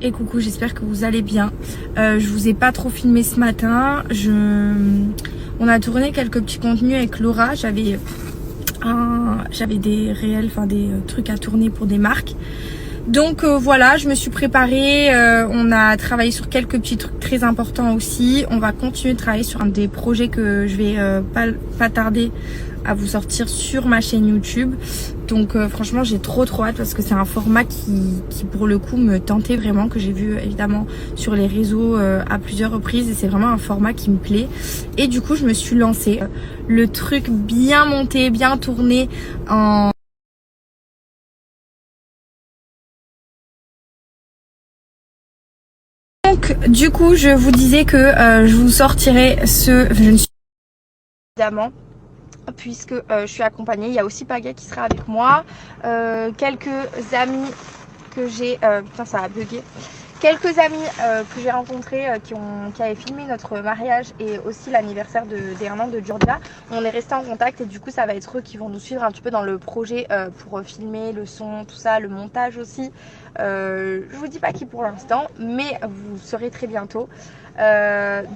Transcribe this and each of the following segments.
Et coucou, j'espère que vous allez bien. Je vous ai pas trop filmé ce matin. On a tourné quelques petits contenus avec Laura. J'avais des réels, enfin des trucs à tourner pour des marques. Donc voilà, je me suis préparée. On a travaillé sur quelques petits trucs très importants aussi. On va continuer de travailler sur un des projets que je vais pas tarder à vous sortir sur ma chaîne YouTube. Donc franchement j'ai trop hâte parce que c'est un format qui pour le coup me tentait vraiment, que j'ai vu évidemment sur les réseaux à plusieurs reprises, et c'est vraiment un format qui me plaît. Et du coup je me suis lancée. Le truc bien monté, bien tourné en... Donc du coup je vous disais que je vous sortirai je ne suis évidemment, puisque je suis accompagnée. Il y a aussi Paga qui sera avec moi, quelques amis que j'ai putain ça a bugué, quelques amis que j'ai rencontrés qui avaient filmé notre mariage et aussi l'anniversaire des 1 an de Georgia. On est resté en contact et du coup ça va être eux qui vont nous suivre un petit peu dans le projet pour filmer le son, tout ça, le montage aussi. Je vous dis pas qui pour l'instant, mais vous saurez très bientôt.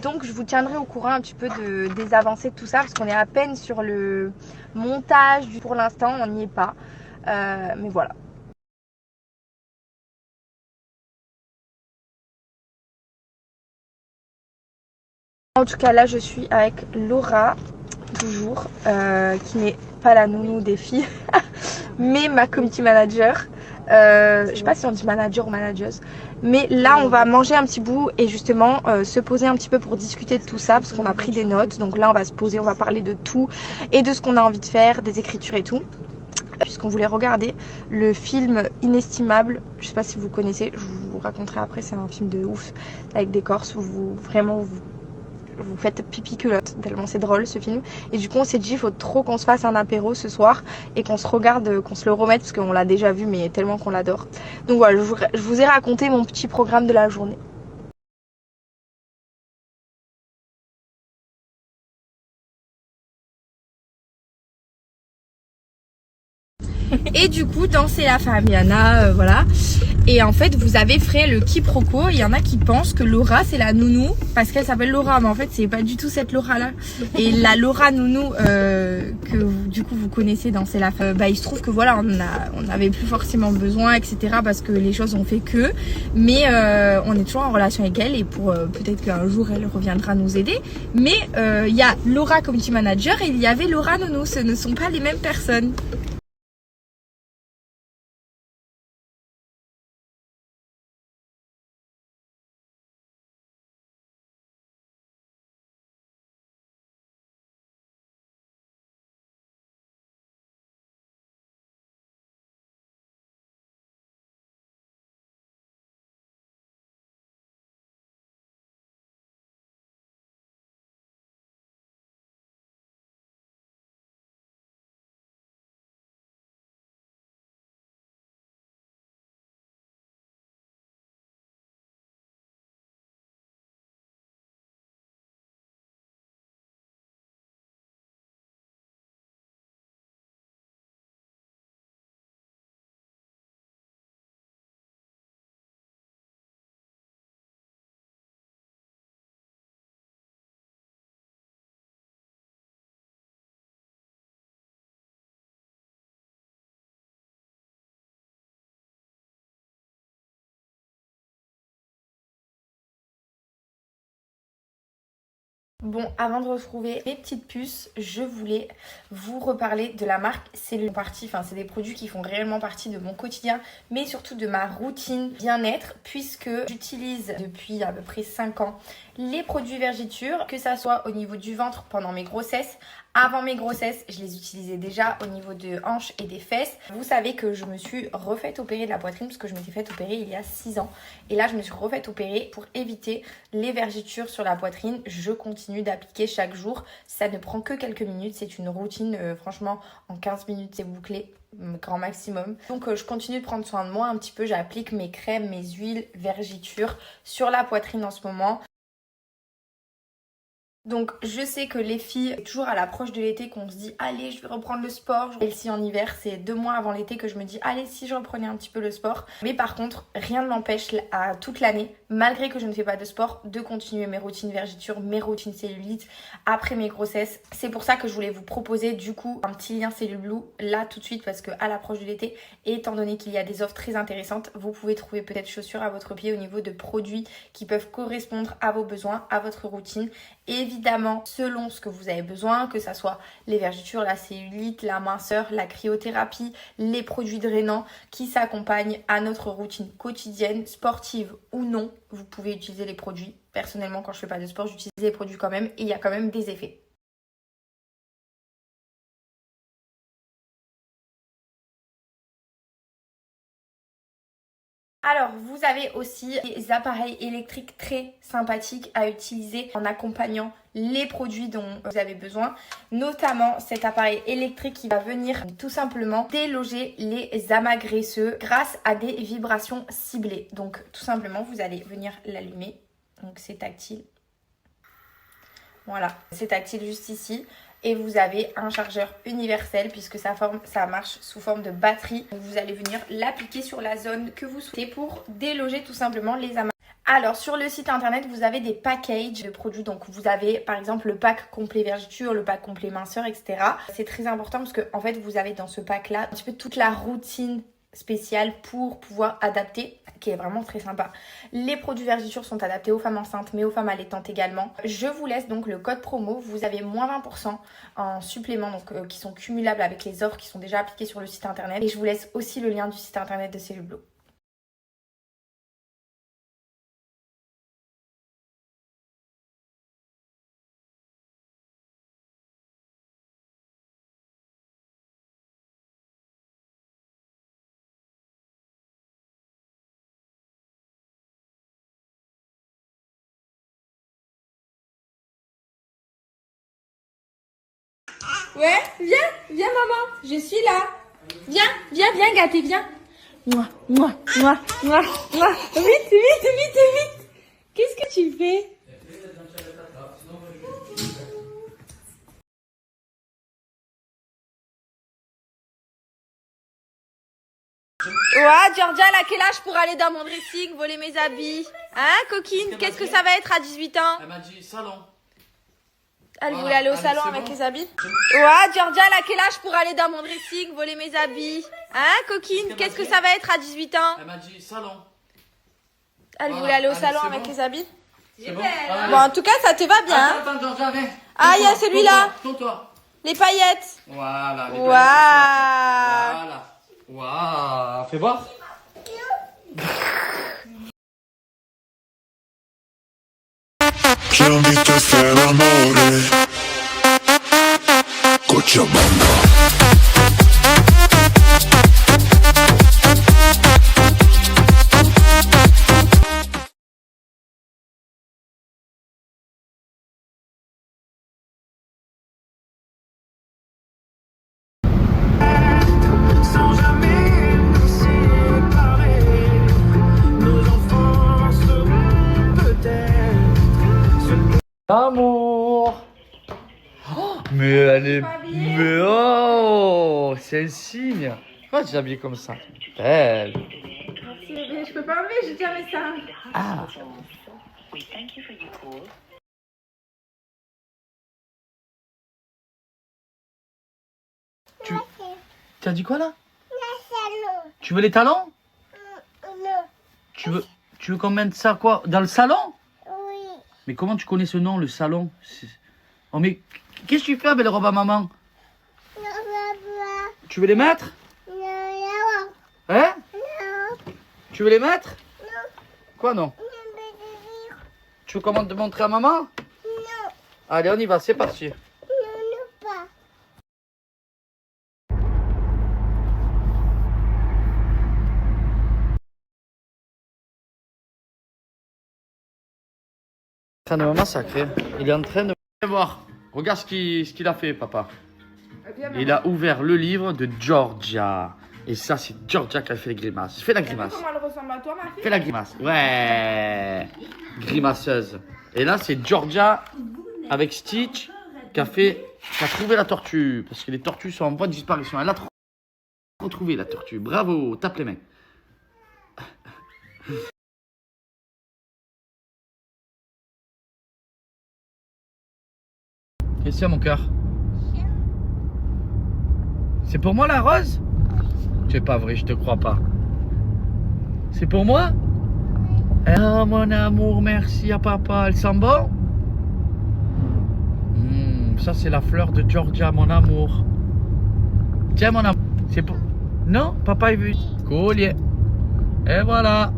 Donc je vous tiendrai au courant un petit peu des avancées de tout ça, parce qu'on est à peine sur le montage. Pour l'instant on n'y est pas, mais voilà. En tout cas là je suis avec Laura, toujours, qui n'est pas la nounou des filles mais ma community manager. Je sais pas si on dit manager ou manageuse, mais là on va manger un petit bout et justement se poser un petit peu pour discuter de tout ça, parce qu'on a pris des notes. Donc là on va se poser, on va parler de tout et de ce qu'on a envie de faire, des écritures et tout, puisqu'on voulait regarder le film Inestimable. Je sais pas si vous connaissez, je vous raconterai après. C'est un film de ouf avec des Corses où vous faites pipi culotte, tellement c'est drôle ce film. Et du coup on s'est dit il faut trop qu'on se fasse un apéro ce soir et qu'on se regarde, qu'on se le remette, parce qu'on l'a déjà vu mais tellement qu'on l'adore. Donc voilà, je vous ai raconté mon petit programme de la journée. Et du coup, danser la Fabiana, voilà. Et en fait, vous avez fait le quiproquo. Il y en a qui pensent que Laura, c'est la nounou parce qu'elle s'appelle Laura, mais en fait, c'est pas du tout cette Laura-là. Et la Laura nounou que du coup vous connaissez dans C'est la bah il se trouve que voilà, on n'avait plus forcément besoin, etc. parce que les choses ont fait que. Mais on est toujours en relation avec elle, et pour peut-être qu'un jour elle reviendra nous aider. Mais il y a Laura community manager et il y avait Laura nounou. Ce ne sont pas les mêmes personnes. Bon, avant de retrouver les petites puces, je voulais vous reparler de la marque. C'est des produits qui font réellement partie de mon quotidien, mais surtout de ma routine bien-être, puisque j'utilise depuis à peu près 5 ans les produits Vergiture, que ça soit au niveau du ventre pendant mes grossesses. Avant mes grossesses, je les utilisais déjà au niveau de hanches et des fesses. Vous savez que je me suis refaite opérer de la poitrine, parce que je m'étais fait opérer il y a 6 ans. Et là, je me suis refaite opérer pour éviter les vergitures sur la poitrine. Je continue d'appliquer chaque jour. Ça ne prend que quelques minutes. C'est une routine, franchement, en 15 minutes, c'est bouclé, grand maximum. Donc, je continue de prendre soin de moi un petit peu. J'applique mes crèmes, mes huiles, vergitures sur la poitrine en ce moment. Donc je sais que les filles, c'est toujours à l'approche de l'été qu'on se dit allez je vais reprendre le sport. Et si en hiver c'est 2 mois avant l'été que je me dis allez si je reprenais un petit peu le sport. Mais par contre rien ne m'empêche à toute l'année, malgré que je ne fais pas de sport, de continuer mes routines vergetures, mes routines cellulite après mes grossesses. C'est pour ça que je voulais vous proposer du coup un petit lien Cellublue là tout de suite parce que à l'approche de l'été, et étant donné qu'il y a des offres très intéressantes, vous pouvez trouver peut-être chaussures à votre pied au niveau de produits qui peuvent correspondre à vos besoins, à votre routine. Évidemment, selon ce que vous avez besoin, que ça soit les vergetures, la cellulite, la minceur, la cryothérapie, les produits drainants qui s'accompagnent à notre routine quotidienne, sportive ou non, vous pouvez utiliser les produits. Personnellement, quand je fais pas de sport, j'utilise les produits quand même et il y a quand même des effets. Alors, vous avez aussi des appareils électriques très sympathiques à utiliser en accompagnant les produits dont vous avez besoin. Notamment cet appareil électrique qui va venir tout simplement déloger les amas graisseux grâce à des vibrations ciblées. Donc, tout simplement, vous allez venir l'allumer. Donc, c'est tactile. Voilà, c'est tactile juste ici. Et vous avez un chargeur universel puisque ça marche sous forme de batterie. Donc vous allez venir l'appliquer sur la zone que vous souhaitez pour déloger tout simplement les amas. Alors sur le site internet vous avez des packages de produits. Donc vous avez par exemple le pack complet vergeture, le pack complet minceur, etc. C'est très important parce que en fait vous avez dans ce pack là un petit peu toute la routine spéciale pour pouvoir adapter, qui est vraiment très sympa. Les produits vergetures sont adaptés aux femmes enceintes mais aux femmes allaitantes également. Je vous laisse donc le code promo, vous avez moins 20% en supplément donc qui sont cumulables avec les offres qui sont déjà appliquées sur le site internet et je vous laisse aussi le lien du site internet de Cellublue. Ouais, viens maman, je suis là. Viens gâter, viens. Mouah. Vite. Qu'est-ce que tu fais? Ouais, Georgia, elle a quel âge pour aller dans mon dressing, voler mes habits? Hein, coquine? Qu'est-ce que ça va être à 18 ans? Elle m'a dit salon. Elle voulait aller au salon avec les habits? Ouais, Georgia, elle a quel âge pour aller dans mon dressing, voler mes habits? Hein, coquine? Qu'est-ce que ça va être à 18 ans? Elle m'a dit salon. Elle voulait aller au salon avec les habits? Bon, Bon, en tout cas, ça te va bien. Attends, Georgia, viens. Ah, il y a celui-là. Tourne-toi. Les paillettes. Voilà. Les Waouh. Voilà. Waouh. Fais voir. J'ai envie de te faire amore Cochabamba. Sans jamais nous séparer, nos enfants seront peut-être. Amour. Oh, mais elle est... Mais oh, c'est un signe. Pourquoi tu es habillée comme ça? Belle. Merci bébé, je peux pas enlever, j'ai déjà mes seins. Ah. Tu as dit quoi là? Tu veux les talons? Tu veux qu'on mette ça quoi? Dans le salon? Oui. Mais comment tu connais ce nom, le salon? Oh mais qu'est-ce que tu fais avec les robes à maman? Tu veux les mettre? Hein? Tu veux les mettre? Quoi non? Tu veux comment te montrer à maman? Allez, on y va, c'est parti. Il est en train de me massacrer. Il est en train de... Viens voir. Regarde ce qu'il a fait, papa. Il a ouvert le livre de Georgia. Et ça, c'est Georgia qui a fait les grimaces. Fais la grimace. Comment elle ressemble à toi, ma fille? Fais la grimace. Ouais. Grimaceuse. Et là, c'est Georgia avec Stitch qui a trouvé la tortue. Parce que les tortues sont en voie de disparition. Elle a retrouvé la tortue. Bravo, tape les mains. Qu'est-ce qu'il y a, mon cœur? C'est pour moi la rose? C'est pas vrai, je te crois pas. C'est pour moi? Oh mon amour, merci à papa. Elle sent bon? Ça c'est la fleur de Georgia, mon amour. Tiens mon amour. C'est pour... Non, papa il veut... Collier. Et voilà.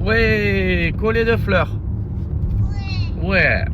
Oui, collier de fleurs. Ouais.